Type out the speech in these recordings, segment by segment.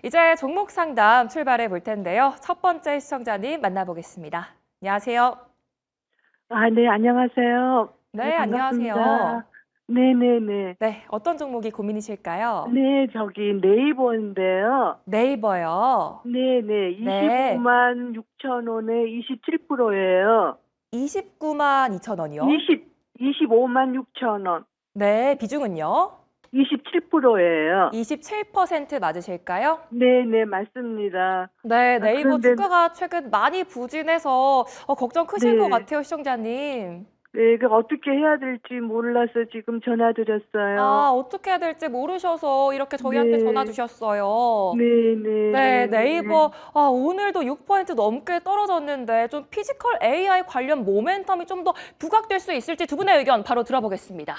이제 종목 상담 출발해 볼 텐데요. 첫 번째 시청자님 만나보겠습니다. 안녕하세요. 네, 안녕하세요. 네, 안녕하세요. 반갑습니다. 네네네. 네, 어떤 종목이 고민이실까요? 네, 저기 네이버인데요. 네이버요. 네네, 네, 25만 6천 원에 27%예요. 29만 2천 원이요. 25만 6천 원, 네, 비중은요? 27%예요. 27% 맞으실까요? 네네, 맞습니다. 네, 네이버 그런데, 주가가 최근 많이 부진해서 걱정 크실 것 네, 같아요, 시청자님. 네, 그 어떻게 해야 될지 몰라서 지금 전화드렸어요. 어떻게 해야 될지 모르셔서 이렇게 저희한테 전화 네, 주셨어요. 네, 네네네네네. 네이버 오늘도 6% 넘게 떨어졌는데 좀 피지컬 AI 관련 모멘텀이 좀 더 부각될 수 있을지 두 분의 의견 바로 들어보겠습니다.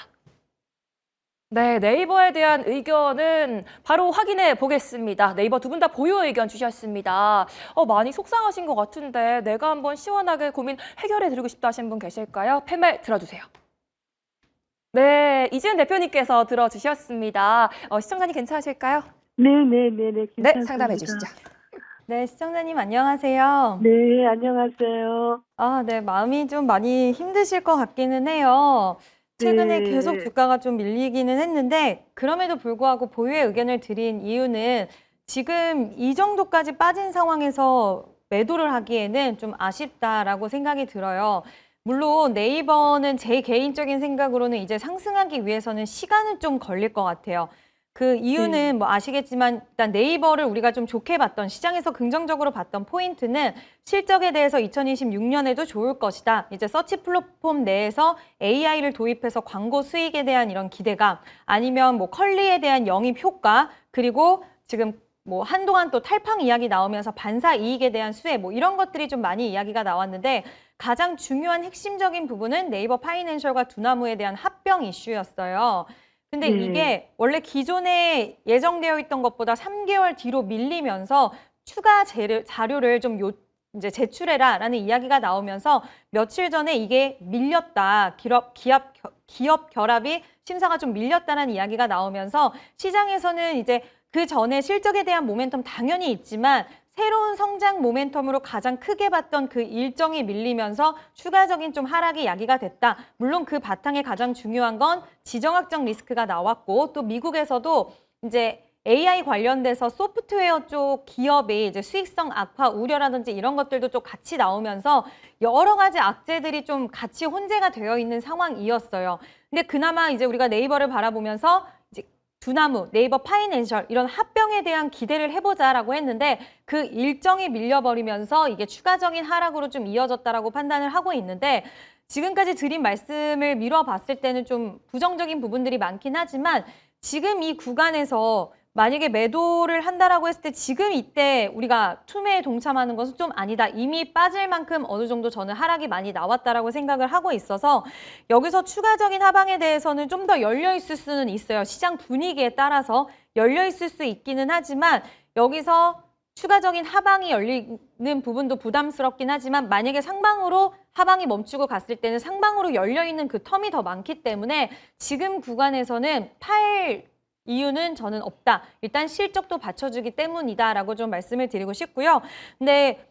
네, 네이버에 대한 의견은 바로 확인해 보겠습니다. 네이버 두 분 다 보유 의견 주셨습니다. 많이 속상하신 것 같은데 내가 한번 시원하게 고민 해결해 드리고 싶다 하신 분 계실까요? 팻말 들어주세요. 네, 이지은 대표님께서 들어주셨습니다. 시청자님 괜찮으실까요? 네네네네, 네, 상담해 주시죠. 괜찮습니다. 네, 시청자님 안녕하세요. 네, 안녕하세요. 네, 마음이 좀 많이 힘드실 것 같기는 해요. 최근에 계속 네, 주가가 좀 밀리기는 했는데, 그럼에도 불구하고 보유의 의견을 드린 이유는 지금 이 정도까지 빠진 상황에서 매도를 하기에는 좀 아쉽다라고 생각이 들어요. 물론 네이버는 제 개인적인 생각으로는 이제 상승하기 위해서는 시간은 좀 걸릴 것 같아요. 그 네, 이유는 뭐 아시겠지만 일단 네이버를 우리가 좀 좋게 봤던 시장에서 긍정적으로 봤던 포인트는 실적에 대해서 2026년에도 좋을 것이다. 이제 서치 플랫폼 내에서 AI를 도입해서 광고 수익에 대한 이런 기대감, 아니면 뭐 컬리에 대한 영입 효과, 그리고 지금 뭐 한동안 또 탈팡 이야기 나오면서 반사 이익에 대한 수혜, 뭐 이런 것들이 좀 많이 이야기가 나왔는데 가장 중요한 핵심적인 부분은 네이버 파이낸셜과 두나무에 대한 합병 이슈였어요. 근데 네, 이게 원래 기존에 예정되어 있던 것보다 3개월 뒤로 밀리면서 추가 자료를 좀 이제 제출해라라는 이야기가 나오면서 며칠 전에 이게 밀렸다. 기업 결합이 심사가 좀 밀렸다는 이야기가 나오면서 시장에서는 이제 그 전에 실적에 대한 모멘텀 당연히 있지만 새로운 성장 모멘텀으로 가장 크게 봤던 그 일정이 밀리면서 추가적인 좀 하락이 야기가 됐다. 물론 그 바탕에 가장 중요한 건 지정학적 리스크가 나왔고 또 미국에서도 이제 AI 관련돼서 소프트웨어 쪽 기업이 이제 수익성 악화 우려라든지 이런 것들도 좀 같이 나오면서 여러 가지 악재들이 좀 같이 혼재가 되어 있는 상황이었어요. 근데 그나마 이제 우리가 네이버를 바라보면서 이제 두나무, 네이버 파이낸셜 이런 합병에 대한 기대를 해보자라고 했는데 그 일정이 밀려버리면서 이게 추가적인 하락으로 좀 이어졌다라고 판단을 하고 있는데 지금까지 드린 말씀을 미뤄봤을 때는 좀 부정적인 부분들이 많긴 하지만 지금 이 구간에서 만약에 매도를 한다라고 했을 때 지금 이때 우리가 투매에 동참하는 것은 좀 아니다. 이미 빠질 만큼 어느 정도 저는 하락이 많이 나왔다라고 생각을 하고 있어서 여기서 추가적인 하방에 대해서는 좀 더 열려 있을 수는 있어요. 시장 분위기에 따라서 열려 있을 수 있기는 하지만 여기서 추가적인 하방이 열리는 부분도 부담스럽긴 하지만 만약에 상방으로 하방이 멈추고 갔을 때는 상방으로 열려 있는 그 텀이 더 많기 때문에 지금 구간에서는 팔 이유는 저는 없다. 일단 실적도 받쳐주기 때문이다라고 좀 말씀을 드리고 싶고요. 근데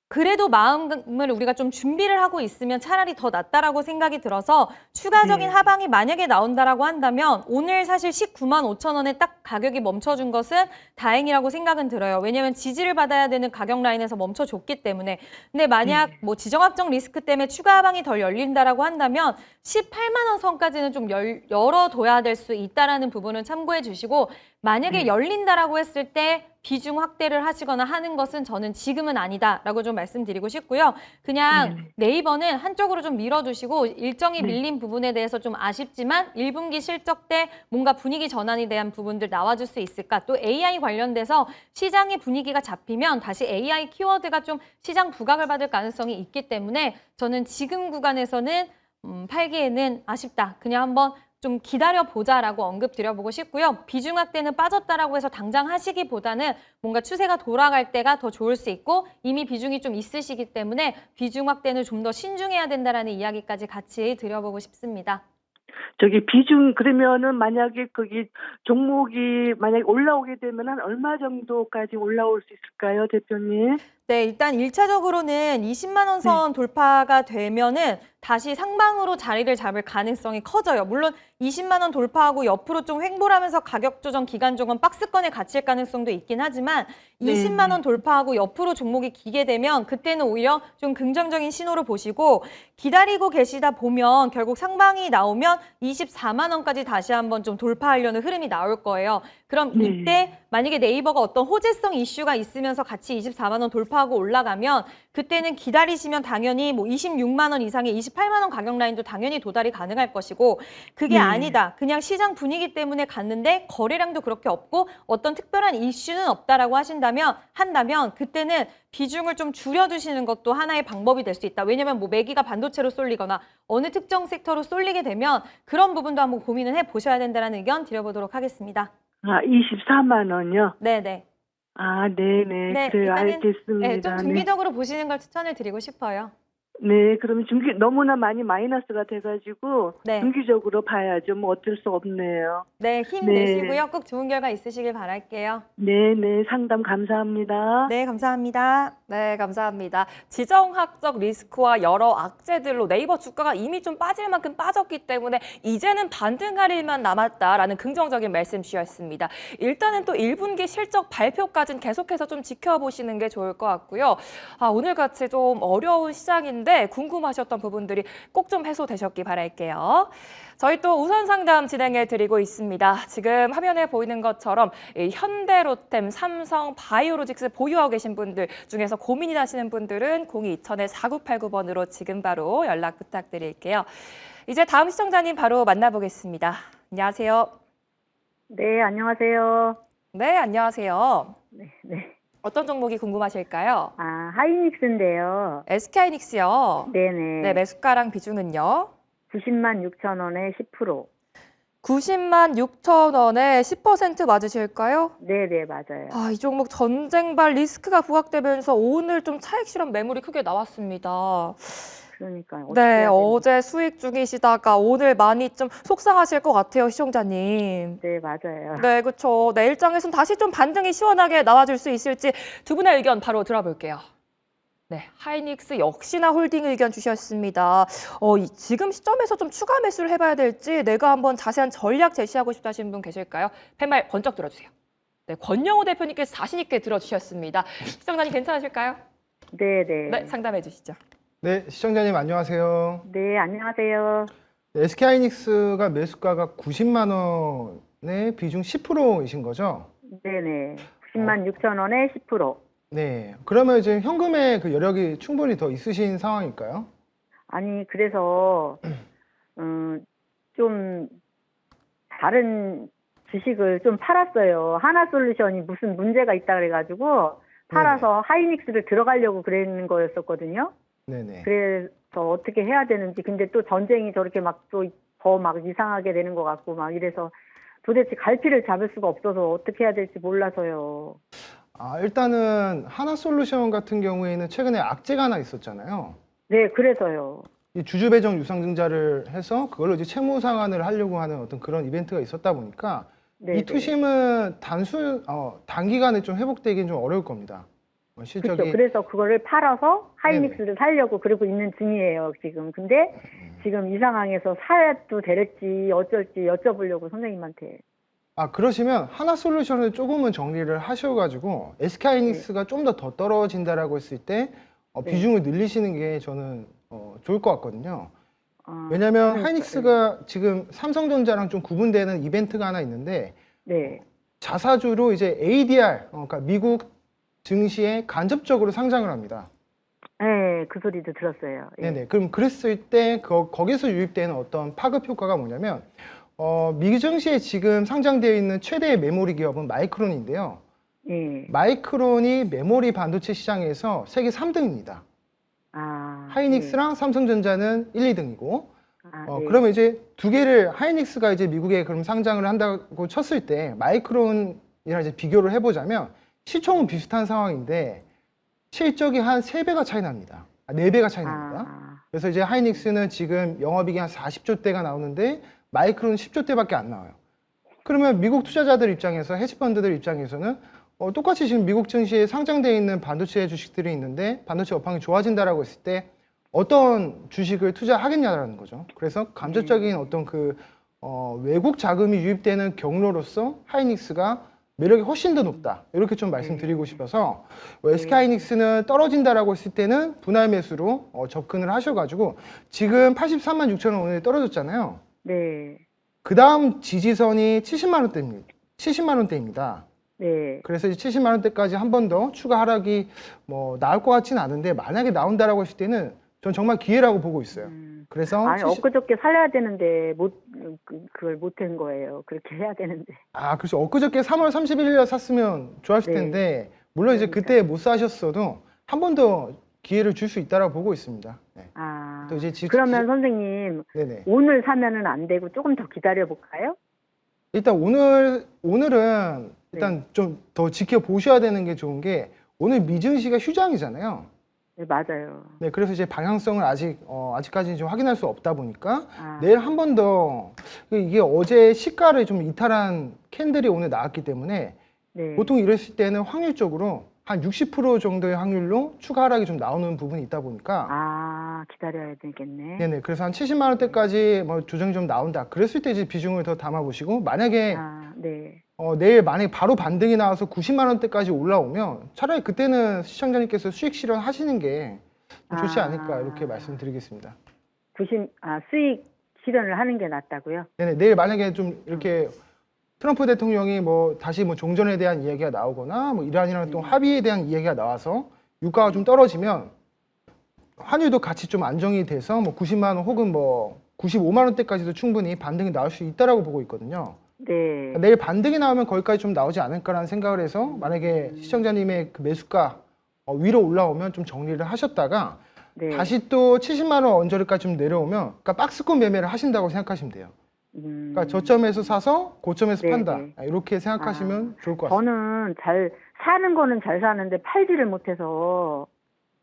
그래도 마음을 우리가 좀 준비를 하고 있으면 차라리 더 낫다라고 생각이 들어서 추가적인 네, 하방이 만약에 나온다라고 한다면 오늘 사실 19만 5천 원에 딱 가격이 멈춰준 것은 다행이라고 생각은 들어요. 왜냐하면 지지를 받아야 되는 가격 라인에서 멈춰줬기 때문에. 근데 만약 네, 뭐 지정학적 리스크 때문에 추가 하방이 덜 열린다라고 한다면 18만 원 선까지는 좀 열어둬야 될 수 있다라는 부분은 참고해 주시고 만약에 네, 열린다라고 했을 때 비중 확대를 하시거나 하는 것은 저는 지금은 아니다라고 좀 말씀드리고 싶고요. 그냥 네, 네이버는 한쪽으로 좀 밀어두시고 일정이 네, 밀린 부분에 대해서 좀 아쉽지만 1분기 실적 때 뭔가 분위기 전환에 대한 부분들 나와줄 수 있을까? 또 AI 관련돼서 시장의 분위기가 잡히면 다시 AI 키워드가 좀 시장 부각을 받을 가능성이 있기 때문에 저는 지금 구간에서는 팔기에는 아쉽다. 그냥 한번 좀 기다려보자라고 언급 드려보고 싶고요. 비중 확대는 빠졌다라고 해서 당장 하시기보다는 뭔가 추세가 돌아갈 때가 더 좋을 수 있고 이미 비중이 좀 있으시기 때문에 비중 확대는 좀 더 신중해야 된다라는 이야기까지 같이 드려보고 싶습니다. 저기 비중 그러면은 만약에 거기 종목이 만약에 올라오게 되면 한 얼마 정도까지 올라올 수 있을까요, 대표님? 네, 일단 1차적으로는 20만 원 선 돌파가 되면은 다시 상방으로 자리를 잡을 가능성이 커져요. 물론 20만 원 돌파하고 옆으로 좀 횡보하면서 가격 조정 기간 조금 박스권에 갇힐 가능성도 있긴 하지만 20만 원 돌파하고 옆으로 종목이 기게 되면 그때는 오히려 좀 긍정적인 신호로 보시고 기다리고 계시다 보면 결국 상방이 나오면 24만 원까지 다시 한번 좀 돌파하려는 흐름이 나올 거예요. 그럼 네. 이때 만약에 네이버가 어떤 호재성 이슈가 있으면서 같이 24만 원 돌파하고 올라가면 그때는 기다리시면 당연히 뭐 26만 원 이상의 28만 원 가격 라인도 당연히 도달이 가능할 것이고 그게 아니다. 그냥 시장 분위기 때문에 갔는데 거래량도 그렇게 없고 어떤 특별한 이슈는 없다라고 한다면 그때는 비중을 좀 줄여두시는 것도 하나의 방법이 될 수 있다. 왜냐면 뭐 매기가 반도체로 쏠리거나 어느 특정 섹터로 쏠리게 되면 그런 부분도 한번 고민을 해보셔야 된다는 의견 드려보도록 하겠습니다. 아, 24만 원요? 네네. 아, 네네. 네, 그래요. 일단은 알겠습니다. 네, 좀 네. 중기적으로 보시는 걸 추천을 드리고 싶어요. 네, 그럼 너무나 많이 마이너스가 돼가지고 네. 중기적으로 봐야죠. 뭐 어쩔 수 없네요. 네, 힘내시고요. 꼭 좋은 결과 있으시길 바랄게요. 네, 네, 상담 감사합니다. 네, 감사합니다. 네, 감사합니다. 지정학적 리스크와 여러 악재들로 네이버 주가가 이미 좀 빠질 만큼 빠졌기 때문에 이제는 반등할 일만 남았다라는 긍정적인 말씀 주셨습니다. 일단은 또 1분기 실적 발표까지는 계속해서 좀 지켜보시는 게 좋을 것 같고요. 오늘같이 좀 어려운 시장인데 궁금하셨던 부분들이 꼭 좀 해소되셨기 바랄게요. 저희 또 우선 상담 진행해 드리고 있습니다. 지금 화면에 보이는 것처럼 이 현대로템, 삼성, 바이오로직스 보유하고 계신 분들 중에서 고민이 나시는 분들은 02-2000-4989번으로 지금 바로 연락 부탁드릴게요. 이제 다음 시청자님 바로 만나보겠습니다. 안녕하세요. 네, 안녕하세요. 네, 안녕하세요. 네. 어떤 종목이 궁금하실까요? 하이닉스인데요. SK하이닉스요. 네네. 네, 매수가랑 비중은요? 90만 6천 원에 10%. 90만 6천 원에 10% 맞으실까요? 네네, 맞아요. 이 종목 전쟁발 리스크가 부각되면서 오늘 좀 차익 실현 매물이 크게 나왔습니다. 그러니까요. 네, 어제 수익 중이시다가 오늘 많이 좀 속상하실 것 같아요, 시청자님. 네, 맞아요. 네, 그렇죠. 내일장에서는 다시 좀 반등이 시원하게 나와줄 수 있을지 두 분의 의견 바로 들어볼게요. 네, 하이닉스 역시나 홀딩 의견 주셨습니다. 지금 시점에서 좀 추가 매수를 해봐야 될지 내가 한번 자세한 전략 제시하고 싶다 하시는 분 계실까요? 팻말 번쩍 들어주세요. 네, 권영호 대표님께서 자신 있게 들어주셨습니다. 시청자님 괜찮으실까요? 네네. 네, 상담해 주시죠. 네, 시청자님 안녕하세요. 네, 안녕하세요. SK하이닉스가 매수가가 90만 원에 비중 10%이신 거죠? 네네. 90만 6천 원에 10%. 네. 그러면 이제 현금의 그 여력이 충분히 더 있으신 상황일까요? 아니, 그래서, 좀, 다른 주식을 좀 팔았어요. 하나솔루션이 무슨 문제가 있다 그래가지고, 팔아서 하이닉스를 들어가려고 그랬는 거였었거든요. 네네. 그래서 어떻게 해야 되는지, 근데 또 전쟁이 저렇게 막 또 더 막 이상하게 되는 것 같고 막 이래서 도대체 갈피를 잡을 수가 없어서 어떻게 해야 될지 몰라서요. 일단은 하나솔루션 같은 경우에는 최근에 악재가 하나 있었잖아요. 네, 그래서요. 이 주주배정 유상증자를 해서 그걸로 이제 채무 상환을 하려고 하는 어떤 그런 이벤트가 있었다 보니까 네, 이 투심은 단기간에 좀 회복되기는 좀 어려울 겁니다. 실적이 그렇죠. 그래서 그거를 팔아서 하이닉스를 살려고 그러고 있는 중이에요, 지금. 근데 지금 이 상황에서 사도 될지 어쩔지 여쭤보려고 선생님한테. 그러시면 하나솔루션을 조금은 정리를 하셔가지고 SK하이닉스가 좀 더 떨어진다라고 했을 때 비중을 늘리시는 게 저는 좋을 것 같거든요. 왜냐하면 그러니까, 하이닉스가 지금 삼성전자랑 좀 구분되는 이벤트가 하나 있는데 네. 자사주로 이제 ADR, 그러니까 미국 증시에 간접적으로 상장을 합니다. 네, 그 소리도 들었어요. 예. 네네. 그럼 그랬을 때 거기서 유입되는 어떤 파급 효과가 뭐냐면 미국 증시에 지금 상장되어 있는 최대의 메모리 기업은 마이크론인데요. 예. 마이크론이 메모리 반도체 시장에서 세계 3등입니다. 하이닉스랑 삼성전자는 1, 2등이고 네. 그러면 이제 두 개를 하이닉스가 이제 미국에 그럼 상장을 한다고 쳤을 때 마이크론이랑 이제 비교를 해보자면 시총은 비슷한 상황인데 실적이 한 3배가 차이 납니다. 4배가 차이 납니다. 그래서 이제 하이닉스는 지금 영업이익이 한 40조 대가 나오는데 마이크로는 10조대밖에 안 나와요. 그러면 미국 투자자들 입장에서 헤지펀드들 입장에서는 똑같이 지금 미국 증시에 상장되어 있는 반도체 주식들이 있는데 반도체 업황이 좋아진다라고 했을 때 어떤 주식을 투자하겠냐라는 거죠. 그래서 감정적인 어떤 외국 자금이 유입되는 경로로서 하이닉스가 매력이 훨씬 더 높다. 이렇게 좀 말씀드리고 싶어서 SK하이닉스는 떨어진다라고 했을 때는 분할 매수로 접근을 하셔가지고 지금 83만 6천 원 오늘 떨어졌잖아요. 네. 그 다음 지지선이 70만 원대입니다. 70만 원대입니다. 네. 그래서 이제 70만 원대까지 한 번 더 추가 하락이 나올 것 같지는 않은데 만약에 나온다라고 했을 때는 전 정말 기회라고 보고 있어요. 그래서 아니, 엊그저께 살려야 되는데, 그걸 못한 거예요. 그렇게 해야 되는데. 그렇죠. 엊그저께 3월 31일에 샀으면 좋았을 네. 텐데 물론 이제 그러니까. 그때 못 사셨어도 한 번 더 기회를 줄 수 있다라고 보고 있습니다. 네. 또 이제 그러면 선생님, 네네. 오늘 사면은 안 되고 조금 더 기다려 볼까요? 일단 오늘은 일단 좀 더 지켜보셔야 되는 게 좋은 게 오늘 미증시가 휴장이잖아요. 네, 맞아요. 네, 그래서 이제 방향성을 아직까지는 좀 확인할 수 없다 보니까 아, 내일 한 번 더 이게 어제 시가를 좀 이탈한 캔들이 오늘 나왔기 때문에 네. 보통 이랬을 때는 확률적으로 한 60% 정도의 확률로 추가 하락이 좀 나오는 부분이 있다 보니까 기다려야 되겠네. 네네, 그래서 한 70만 원대까지 조정이 좀 나온다. 그랬을 때 이제 비중을 더 담아보시고 만약에 네. 내일 만약에 바로 반등이 나와서 90만 원대까지 올라오면 차라리 그때는 시청자님께서 수익 실현하시는 게 좋지 않을까 이렇게 말씀드리겠습니다. 수익 실현을 하는 게 낫다고요? 네네, 내일 만약에 좀 이렇게 트럼프 대통령이 다시 종전에 대한 이야기가 나오거나 이란이랑 또 합의에 대한 이야기가 나와서 유가가 좀 떨어지면 환율도 같이 좀 안정이 돼서 90만 원 혹은 95만 원대까지도 충분히 반등이 나올 수 있다라고 보고 있거든요. 네. 내일 반등이 나오면 거기까지 좀 나오지 않을까라는 생각을 해서 만약에 시청자님의 그 매수가 위로 올라오면 좀 정리를 하셨다가 네. 다시 또 70만 원 언저리까지 좀 내려오면 그러니까 박스권 매매를 하신다고 생각하시면 돼요. 그러니까 저점에서 사서 고점에서 네, 판다. 네. 이렇게 생각하시면 좋을 것 같습니다. 저는 사는 거는 잘 사는데 팔지를 못해서.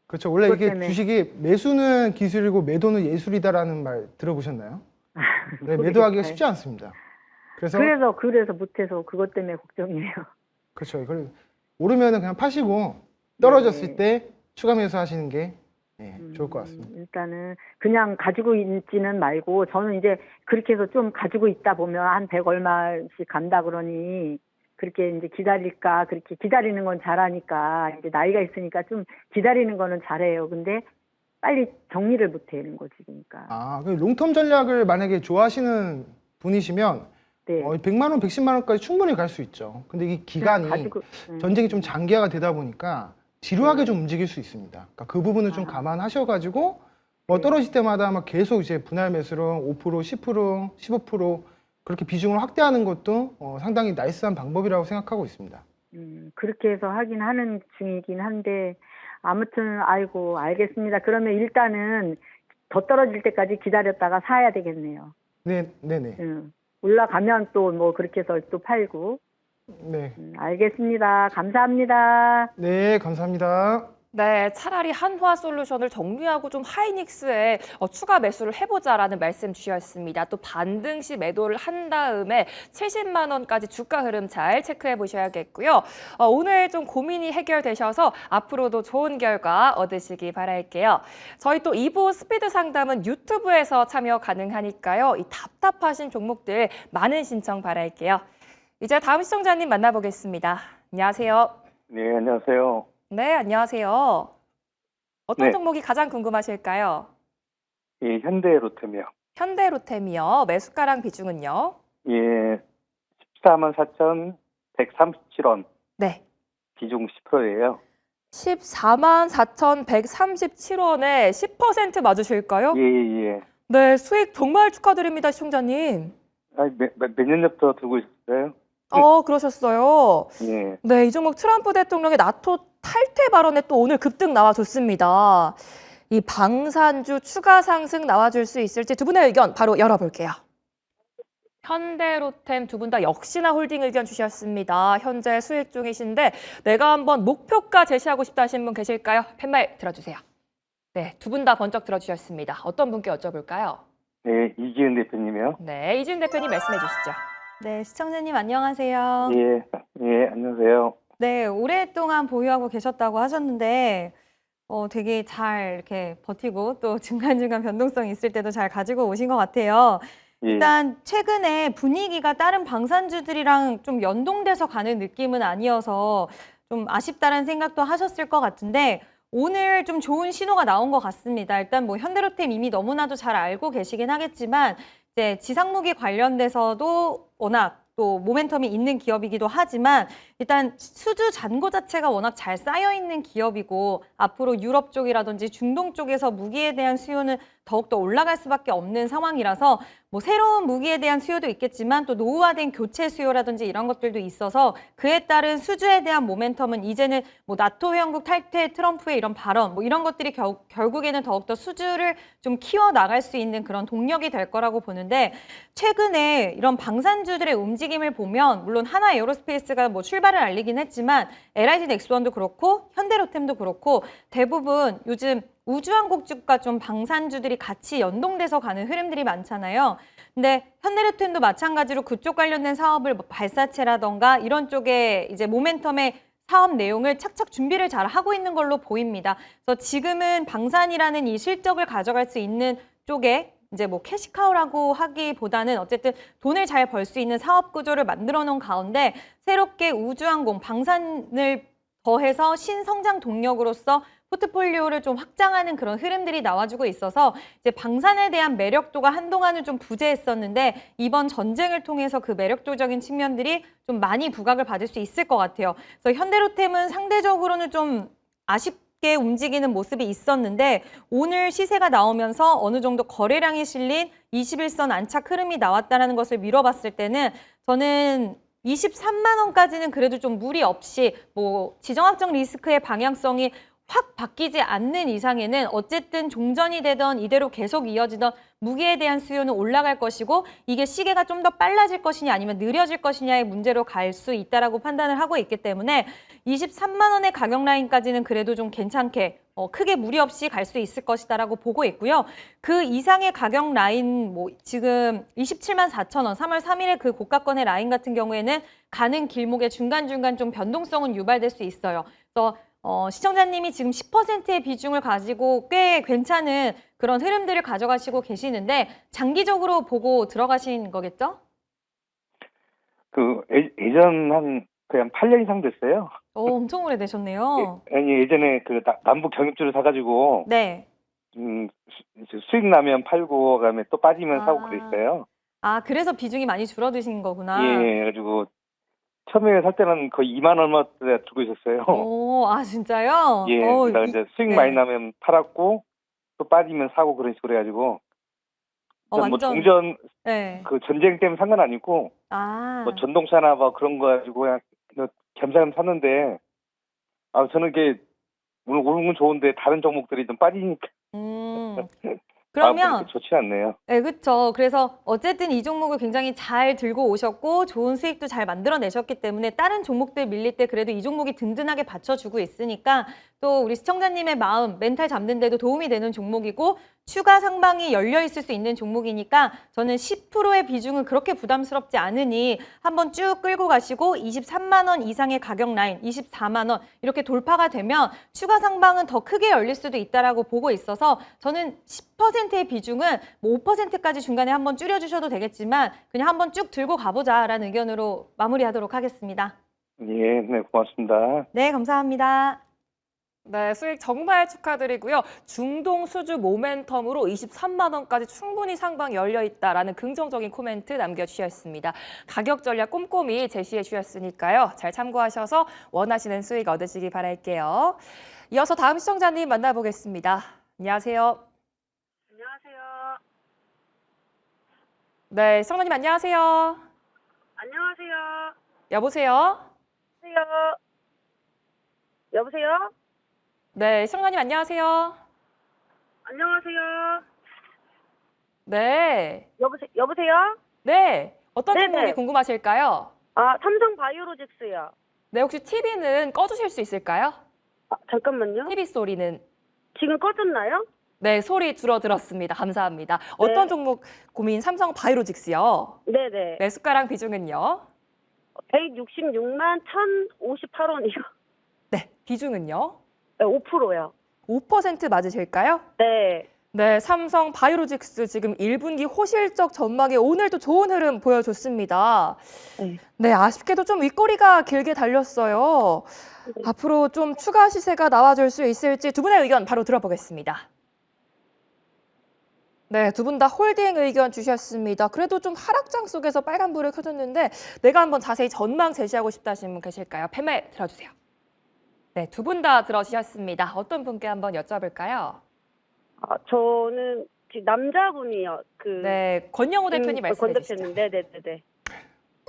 그렇죠. 원래 그것 이게 때문에. 주식이 매수는 기술이고 매도는 예술이다라는 말 들어보셨나요? 네, 매도하기가 모르겠어요. 쉽지 않습니다. 그래서 못해서 그것 때문에 걱정이에요. 그렇죠. 그리고 오르면은 그냥 파시고 떨어졌을 네. 때 추가 매수하시는 게 좋을 것 같습니다. 일단은 그냥 가지고 있지는 말고 저는 이제 그렇게 해서 좀 가지고 있다 보면 한 100 얼마씩 간다 그러니 그렇게 이제 기다릴까 그렇게 기다리는 건 잘하니까 이제 나이가 있으니까 좀 기다리는 거는 잘해요. 근데 빨리 정리를 못 하는 거지 그러니까. 그 롱텀 전략을 만약에 좋아하시는 분이시면 네. 100만 원, 110만 원까지 충분히 갈 수 있죠. 근데 이 기간이 전쟁이 좀 장기화가 되다 보니까 지루하게 좀 움직일 수 있습니다. 그러니까 그 부분을 좀 감안하셔가지고 떨어질 때마다 계속 이제 분할 매수로 5%, 10%, 15% 그렇게 비중을 확대하는 것도 상당히 나이스한 방법이라고 생각하고 있습니다. 그렇게 해서 하긴 하는 중이긴 한데 아무튼 아이고 알겠습니다. 그러면 일단은 더 떨어질 때까지 기다렸다가 사야 되겠네요. 네네. 올라가면 또 그렇게 해서 또 팔고. 네. 알겠습니다. 감사합니다. 네, 감사합니다. 네, 차라리 한화솔루션을 정리하고 좀 하이닉스에 추가 매수를 해보자라는 말씀 주셨습니다. 또 반등 시 매도를 한 다음에 70만 원까지 주가 흐름 잘 체크해 보셔야겠고요. 오늘 좀 고민이 해결되셔서 앞으로도 좋은 결과 얻으시기 바랄게요. 저희 또 2부 스피드 상담은 유튜브에서 참여 가능하니까요. 이 답답하신 종목들 많은 신청 바랄게요. 이제 다음 시청자님 만나보겠습니다. 안녕하세요. 네, 안녕하세요. 네, 안녕하세요. 어떤 네. 종목이 가장 궁금하실까요? 예, 현대로템이요. 현대로템이요. 매수가랑 비중은요? 예, 14만 4,137원, 네. 비중 10%예요. 14만 4,137원에 10% 맞으실까요? 예, 예. 네, 수익 정말 축하드립니다, 시청자님. 몇 년 전부터 들고 있었어요? 그러셨어요. 예. 네, 이 종목 트럼프 대통령의 나토 탈퇴 발언에 또 오늘 급등 나와줬습니다. 이 방산주 추가 상승 나와줄 수 있을지 두 분의 의견 바로 열어볼게요. 현대로템 두 분 다 역시나 홀딩 의견 주셨습니다. 현재 수익 중이신데 내가 한번 목표가 제시하고 싶다 하신 분 계실까요? 팻말 들어주세요. 네, 두 분 다 번쩍 들어주셨습니다. 어떤 분께 여쭤볼까요? 네, 이지은 대표님이요. 네, 이지은 대표님 말씀해 주시죠. 네, 시청자님 안녕하세요. 예, 예, 안녕하세요. 네, 오랫동안 보유하고 계셨다고 하셨는데 되게 잘 이렇게 버티고 또 중간중간 변동성 있을 때도 잘 가지고 오신 것 같아요. 예, 일단 최근에 분위기가 다른 방산주들이랑 좀 연동돼서 가는 느낌은 아니어서 좀 아쉽다는 생각도 하셨을 것 같은데 오늘 좀 좋은 신호가 나온 것 같습니다. 일단 뭐 현대로템 이미 너무나도 잘 알고 계시긴 하겠지만 이제 지상무기 관련돼서도 워낙 또 모멘텀이 있는 기업이기도 하지만 일단 수주 잔고 자체가 워낙 잘 쌓여 있는 기업이고 앞으로 유럽 쪽이라든지 중동 쪽에서 무기에 대한 수요는 더욱더 올라갈 수밖에 없는 상황이라서 뭐 새로운 무기에 대한 수요도 있겠지만 또 노후화된 교체 수요라든지 이런 것들도 있어서 그에 따른 수주에 대한 모멘텀은 이제는 뭐 나토 회원국 탈퇴, 트럼프의 이런 발언 뭐 이런 것들이 결국에는 더욱더 수주를 좀 키워 나갈 수 있는 그런 동력이 될 거라고 보는데 최근에 이런 방산주들의 움직임을 보면 물론 하나 에어로스페이스가 뭐 출발을 알리긴 했지만 LIG 넥스원도 그렇고 현대로템도 그렇고 대부분 요즘 우주항공주가 좀 방산주들이 같이 연동돼서 가는 흐름들이 많잖아요. 근데 현대로템도 마찬가지로 그쪽 관련된 사업을 뭐 발사체라던가 이런 쪽에 이제 모멘텀의 사업 내용을 착착 준비를 잘 하고 있는 걸로 보입니다. 그래서 지금은 방산이라는 이 실적을 가져갈 수 있는 쪽에 이제 뭐 캐시카우라고 하기보다는 어쨌든 돈을 잘 벌 수 있는 사업 구조를 만들어 놓은 가운데 새롭게 우주항공, 방산을 더해서 신성장 동력으로서 포트폴리오를 좀 확장하는 그런 흐름들이 나와주고 있어서 이제 방산에 대한 매력도가 한동안은 좀 부재했었는데 이번 전쟁을 통해서 그 매력도적인 측면들이 좀 많이 부각을 받을 수 있을 것 같아요. 그래서 현대로템은 상대적으로는 좀 아쉽게 움직이는 모습이 있었는데 오늘 시세가 나오면서 어느 정도 거래량이 실린 21선 안착 흐름이 나왔다는 것을 미뤄봤을 때는 저는 23만 원까지는 그래도 좀 무리 없이 뭐 지정학적 리스크의 방향성이 확 바뀌지 않는 이상에는 어쨌든 종전이 되던 이대로 계속 이어지던 무기에 대한 수요는 올라갈 것이고 이게 시계가 좀 더 빨라질 것이냐 아니면 느려질 것이냐의 문제로 갈 수 있다라고 판단을 하고 있기 때문에 23만 원의 가격 라인까지는 그래도 좀 괜찮게 크게 무리 없이 갈 수 있을 것이다라고 보고 있고요. 그 이상의 가격 라인 뭐 지금 27만 4천 원 3월 3일에 그 고가권의 라인 같은 경우에는 가는 길목에 중간중간 좀 변동성은 유발될 수 있어요. 그래서 시청자님이 지금 10%의 비중을 가지고 꽤 괜찮은 그런 흐름들을 가져가시고 계시는데 장기적으로 보고 들어가신 거겠죠? 예전 그냥 8년 이상 됐어요. 엄청 오래되셨네요. 아니, 예전에 남북 경입주를 사가지고, 네. 수익 나면 팔고, 그다음에 또 빠지면 사고 그랬어요. 아, 그래서 비중이 많이 줄어드신 거구나. 예, 그래가지고, 처음에 살 때는 거의 2만 얼마짜리 들고 있었어요. 아, 진짜요? 예, 그러다가 이제 수익 네. 많이 나면 팔았고, 또 빠지면 사고 그런 식으로 해가지고, 뭐 완전. 종전, 네. 전쟁 때문에 산 건 아니고, 뭐 전동차나 뭐 그런 거 가지고 그냥 겸사겸 샀는데, 저는 이게 오늘 오른 좋은데 다른 종목들이 좀 빠지니까. 그러면 그렇게 좋지 않네요. 네, 그렇죠. 그래서 어쨌든 이 종목을 굉장히 잘 들고 오셨고 좋은 수익도 잘 만들어내셨기 때문에 다른 종목들 밀릴 때 그래도 이 종목이 든든하게 받쳐주고 있으니까 또 우리 시청자님의 마음, 멘탈 잡는 데도 도움이 되는 종목이고 추가 상방이 열려 있을 수 있는 종목이니까 저는 10%의 비중은 그렇게 부담스럽지 않으니 한번 쭉 끌고 가시고 23만 원 이상의 가격 라인, 24만 원 이렇게 돌파가 되면 추가 상방은 더 크게 열릴 수도 있다라고 보고 있어서 저는 10%의 비중은 뭐 5%까지 중간에 한번 줄여주셔도 되겠지만 그냥 한번 쭉 들고 가보자라는 의견으로 마무리하도록 하겠습니다. 예, 네, 고맙습니다. 네, 감사합니다. 네, 수익 정말 축하드리고요. 중동 수주 모멘텀으로 23만 원까지 충분히 상방 열려 있다라는 긍정적인 코멘트 남겨주셨습니다. 가격 전략 꼼꼼히 제시해 주셨으니까요. 잘 참고하셔서 원하시는 수익 얻으시기 바랄게요. 이어서 다음 시청자님 만나보겠습니다. 안녕하세요. 안녕하세요. 네, 시청자님 안녕하세요. 안녕하세요. 여보세요? 여보세요? 네, 시청자님 안녕하세요. 안녕하세요. 네. 여보세요? 네. 어떤 네네. 종목이 궁금하실까요? 삼성 바이오로직스요. 네, 혹시 TV는 꺼주실 수 있을까요? 잠깐만요. TV 소리는. 지금 꺼졌나요? 네, 소리 줄어들었습니다. 감사합니다. 어떤 종목 고민? 삼성 바이오로직스요. 네네. 매수가랑 비중은요? 166만 1,058원이요. 네, 비중은요? 5%요. 5% 맞으실까요? 네. 네, 삼성 바이오로직스 지금 1분기 호실적 전망에 오늘도 좋은 흐름 보여줬습니다. 네. 네, 아쉽게도 좀 윗꼬리가 길게 달렸어요. 앞으로 좀 추가 시세가 나와줄 수 있을지 두 분의 의견 바로 들어보겠습니다. 네, 두 분 다 홀딩 의견 주셨습니다. 그래도 좀 하락장 속에서 빨간불을 켜줬는데 내가 한번 자세히 전망 제시하고 싶다 하시는 분 계실까요? 패매 들어주세요. 네, 두 분 다 들어주셨습니다. 어떤 분께 한번 여쭤볼까요? 저는 지금 남자분이요. 네, 권영호 대표님 말씀해 권 주시죠. 대표님. 네네네.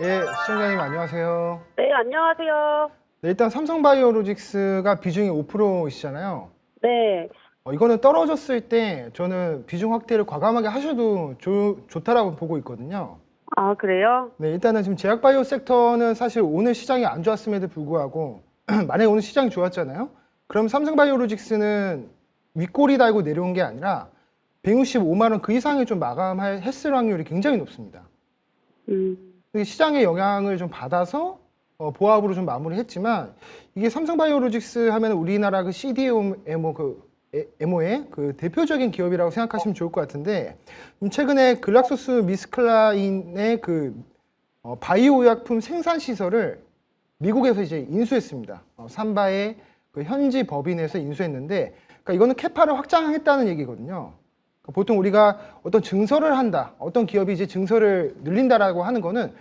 예, 시청자님 안녕하세요. 네, 안녕하세요. 네, 일단 삼성바이오로직스가 비중이 5%이시잖아요. 네. 이거는 떨어졌을 때 저는 비중 확대를 과감하게 하셔도 좋다라고 보고 있거든요. 아, 그래요? 네, 일단은 지금 제약바이오 섹터는 사실 오늘 시장이 안 좋았음에도 불구하고 만약에 오늘 시장이 좋았잖아요. 그럼 삼성바이오로직스는 윗꼬리 달고 내려온 게 아니라 165만 원 그 이상을 좀 마감했을 확률이 굉장히 높습니다. 시장의 영향을 좀 받아서 보합으로 좀 마무리했지만 이게 삼성바이오로직스 하면 우리나라 그 CDMO의 그 대표적인 기업이라고 생각하시면 좋을 것 같은데 최근에 글락소스미스클라인의 그 바이오 의약품 생산 시설을 미국에서 이제 인수했습니다. 삼바의 그 현지 법인에서 인수했는데 그러니까 이거는 캐파를 확장했다는 얘기거든요. 그러니까 보통 우리가 어떤 증설을 한다, 어떤 기업이 이제 증설을 늘린다라고 하는 거는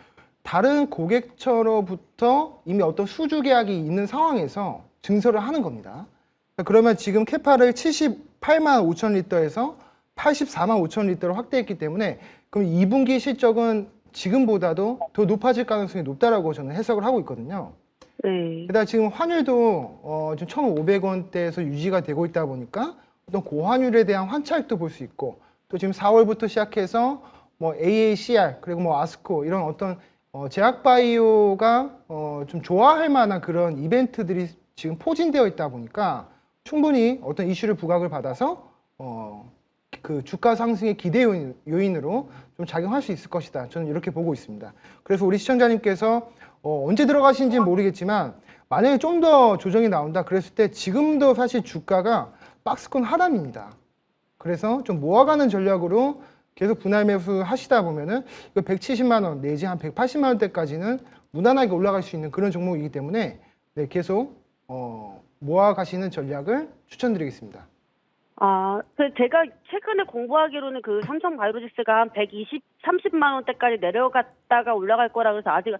다른 고객처로부터 이미 어떤 수주 계약이 있는 상황에서 증설을 하는 겁니다. 그러면 지금 캐파를 78만 5천 리터에서 84만 5천 리터로 확대했기 때문에 그럼 2분기 실적은 지금보다도 더 높아질 가능성이 높다라고 저는 해석을 하고 있거든요. 네. 게다가 지금 환율도 지금 1,500원대에서 유지가 되고 있다 보니까 어떤 고환율에 대한 환차익도 볼 수 있고 또 지금 4월부터 시작해서 뭐 AACR 그리고 뭐 아스코 이런 어떤 제약바이오가 좀 좋아할 만한 그런 이벤트들이 지금 포진되어 있다 보니까 충분히 어떤 이슈를 부각을 받아서 그 주가 상승의 기대 요인으로 좀 작용할 수 있을 것이다. 저는 이렇게 보고 있습니다. 그래서 우리 시청자님께서 언제 들어가신지는 모르겠지만 만약에 좀 더 조정이 나온다 그랬을 때 지금도 사실 주가가 박스권 하단입니다. 그래서 좀 모아가는 전략으로 계속 분할 매수 하시다 보면은 170만 원 내지 한 180만 원대까지는 무난하게 올라갈 수 있는 그런 종목이기 때문에 네, 계속 모아 가시는 전략을 추천드리겠습니다. 제가 최근에 공부하기로는 그 삼성 바이오로직스가 한 30만 원대까지 내려갔다가 올라갈 거라 그래서 아직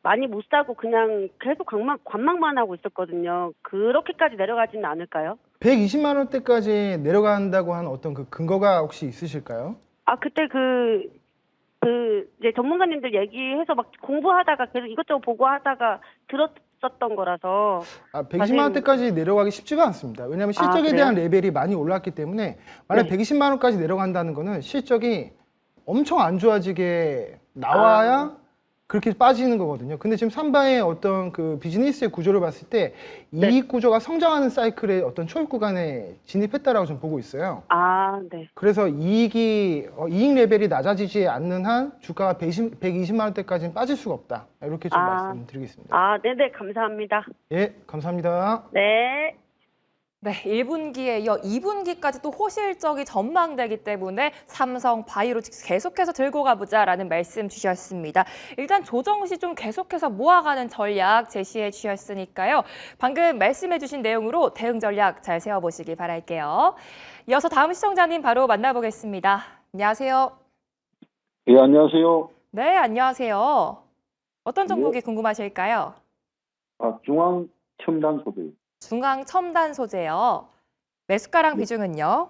많이 못 사고 그냥 계속 관망만 하고 있었거든요. 그렇게까지 내려가지는 않을까요? 120만 원대까지 내려간다고 한 어떤 그 근거가 혹시 있으실까요? 그때 이제 전문가님들 얘기해서 막 공부하다가 계속 이것저것 보고 하다가 들었었던 거라서. 120만 원대까지 내려가기 쉽지가 않습니다. 왜냐하면 실적에 대한 레벨이 많이 올랐기 때문에 만약 120만 원까지 내려간다는 거는 실적이 엄청 안 좋아지게 나와야 그렇게 빠지는 거거든요. 근데 지금 삼바의 어떤 그 비즈니스의 구조를 봤을 때 이익 구조가 성장하는 사이클의 어떤 초입 구간에 진입했다라고 저는 보고 있어요. 네. 그래서 이익 레벨이 낮아지지 않는 한 주가가 120만 원대까지는 빠질 수가 없다. 이렇게 좀 말씀드리겠습니다. 네네, 감사합니다. 예, 감사합니다. 네. 네, 1분기에 이어 2분기까지 또 호실적이 전망되기 때문에 삼성 바이오로직스 계속해서 들고 가보자라는 말씀 주셨습니다. 일단 조정 시 좀 계속해서 모아가는 전략 제시해 주셨으니까요. 방금 말씀해 주신 내용으로 대응 전략 잘 세워보시기 바랄게요. 이어서 다음 시청자님 바로 만나보겠습니다. 안녕하세요. 예, 안녕하세요. 네, 안녕하세요. 어떤 종목이 궁금하실까요? 중앙첨단소재. 중앙 첨단 소재요. 매수가랑 비중은요?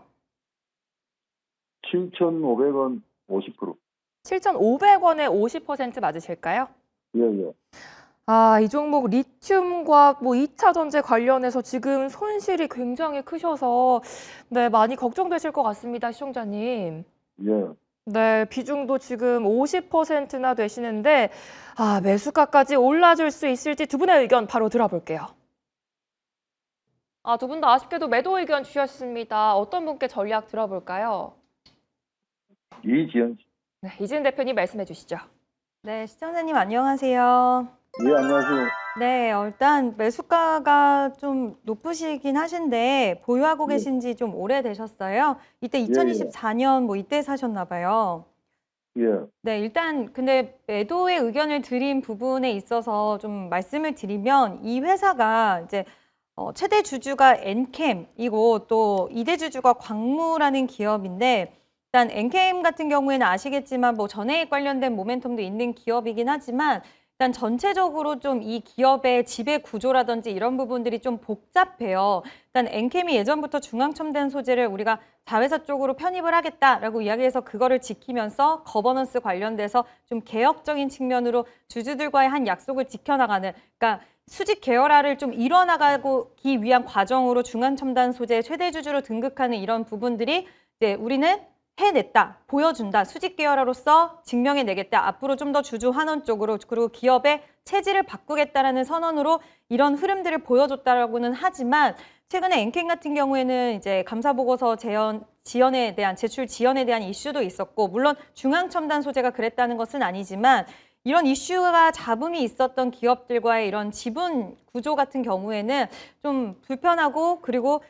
7,500원 50%. 7,500원에 50% 맞으실까요? 예. 이 종목 리튬과 뭐 2차 전지 관련해서 지금 손실이 굉장히 크셔서 네, 많이 걱정되실 것 같습니다, 시청자님. 예. 네, 비중도 지금 50%나 되시는데 매수가까지 올라줄 수 있을지 두 분의 의견 바로 들어볼게요. 두 분 다 아쉽게도 매도 의견 주셨습니다. 어떤 분께 전략 들어볼까요? 이지연 씨. 네, 이진 대표님 말씀해 주시죠. 네, 시청자님 안녕하세요. 예, 안녕하세요. 네, 일단 매수가가 좀 높으시긴 하신데 보유하고 네. 계신 지 좀 오래되셨어요. 이때 2024년 뭐 이때 사셨나 봐요. 예. 네, 일단 근데 매도의 의견을 드린 부분에 있어서 좀 말씀을 드리면 이 회사가 이제 최대 주주가 엔캠이고 또 2대 주주가 광무라는 기업인데 일단 엔캠 같은 경우에는 아시겠지만 뭐 전해액 관련된 모멘텀도 있는 기업이긴 하지만 일단 전체적으로 좀 이 기업의 지배 구조라든지 이런 부분들이 좀 복잡해요. 일단 엔캠이 예전부터 중앙첨단 소재를 우리가 자회사 쪽으로 편입을 하겠다라고 이야기해서 그거를 지키면서 거버넌스 관련돼서 좀 개혁적인 측면으로 주주들과의 한 약속을 지켜나가는, 그러니까 수직 계열화를 좀 이뤄나가기 위한 과정으로 중앙첨단 소재 최대 주주로 등극하는 이런 부분들이 이제 우리는 해냈다, 보여준다, 수직 계열화로서 증명해내겠다, 앞으로 좀 더 주주 환원 쪽으로 그리고 기업의 체질을 바꾸겠다라는 선언으로 이런 흐름들을 보여줬다라고는 하지만 최근에 엔캠 같은 경우에는 이제 감사보고서 지연에 대한 제출 지연에 대한 이슈도 있었고 물론 중앙첨단 소재가 그랬다는 것은 아니지만 이런 이슈가 잡음이 있었던 기업들과의 이런 지분 구조 같은 경우에는 좀 불편하고 그리고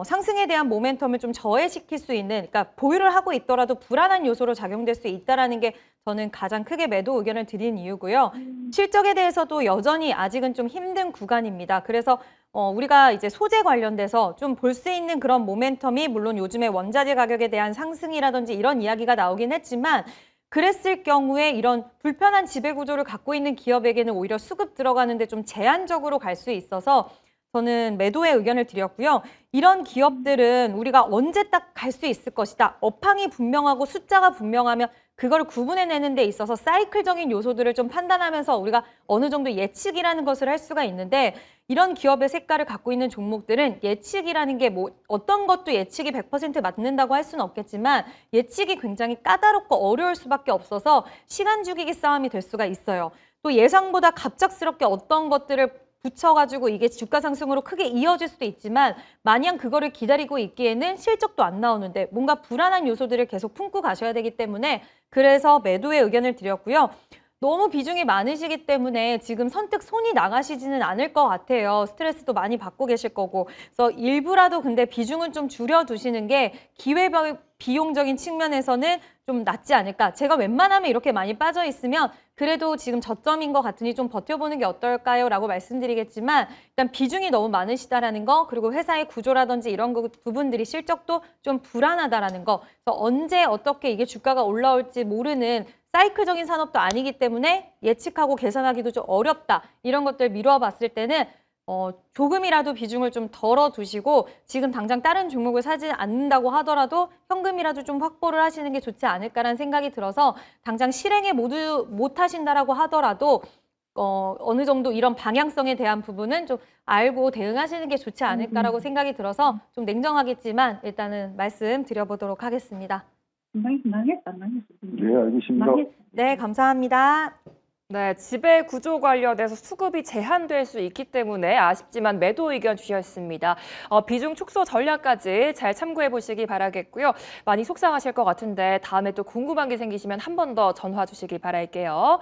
상승에 대한 모멘텀을 좀 저해시킬 수 있는, 그러니까 보유를 하고 있더라도 불안한 요소로 작용될 수 있다라는 게 저는 가장 크게 매도 의견을 드린 이유고요. 실적에 대해서도 여전히 아직은 좀 힘든 구간입니다. 그래서 우리가 이제 소재 관련돼서 좀 볼 수 있는 그런 모멘텀이 물론 요즘에 원자재 가격에 대한 상승이라든지 이런 이야기가 나오긴 했지만 그랬을 경우에 이런 불편한 지배 구조를 갖고 있는 기업에게는 오히려 수급 들어가는데 좀 제한적으로 갈 수 있어서 저는 매도의 의견을 드렸고요. 이런 기업들은 우리가 언제 딱 갈 수 있을 것이다. 업황이 분명하고 숫자가 분명하면 그걸 구분해내는 데 있어서 사이클적인 요소들을 좀 판단하면서 우리가 어느 정도 예측이라는 것을 할 수가 있는데 이런 기업의 색깔을 갖고 있는 종목들은 예측이라는 게 뭐 어떤 것도 예측이 100% 맞는다고 할 수는 없겠지만 예측이 굉장히 까다롭고 어려울 수밖에 없어서 시간 죽이기 싸움이 될 수가 있어요. 또 예상보다 갑작스럽게 어떤 것들을 붙여가지고 이게 주가 상승으로 크게 이어질 수도 있지만 마냥 그거를 기다리고 있기에는 실적도 안 나오는데 뭔가 불안한 요소들을 계속 품고 가셔야 되기 때문에 그래서 매도의 의견을 드렸고요. 너무 비중이 많으시기 때문에 지금 선뜻 손이 나가시지는 않을 것 같아요. 스트레스도 많이 받고 계실 거고. 그래서 일부라도 근데 비중을 좀 줄여두시는 게 기회비용적인 측면에서는 좀 낫지 않을까. 제가 웬만하면 이렇게 많이 빠져 있으면 그래도 지금 저점인 것 같으니 좀 버텨보는 게 어떨까요? 라고 말씀드리겠지만 일단 비중이 너무 많으시다라는 거 그리고 회사의 구조라든지 이런 부분들이 실적도 좀 불안하다라는 거. 그래서 언제 어떻게 이게 주가가 올라올지 모르는 사이클적인 산업도 아니기 때문에 예측하고 계산하기도 좀 어렵다. 이런 것들 미루어 봤을 때는 조금이라도 비중을 좀 덜어두시고 지금 당장 다른 종목을 사지 않는다고 하더라도 현금이라도 좀 확보를 하시는 게 좋지 않을까라는 생각이 들어서 당장 실행에 모두 못 하신다라고 하더라도 어느 정도 이런 방향성에 대한 부분은 좀 알고 대응하시는 게 좋지 않을까라고 생각이 들어서 좀 냉정하겠지만 일단은 말씀 드려보도록 하겠습니다. 네, 알겠습니다. 네, 감사합니다. 네, 지배 구조 관련해서 수급이 제한될 수 있기 때문에 아쉽지만 매도 의견 주셨습니다. 비중 축소 전략까지 잘 참고해 보시기 바라겠고요. 많이 속상하실 것 같은데 다음에 또 궁금한 게 생기시면 한 번 더 전화 주시기 바랄게요.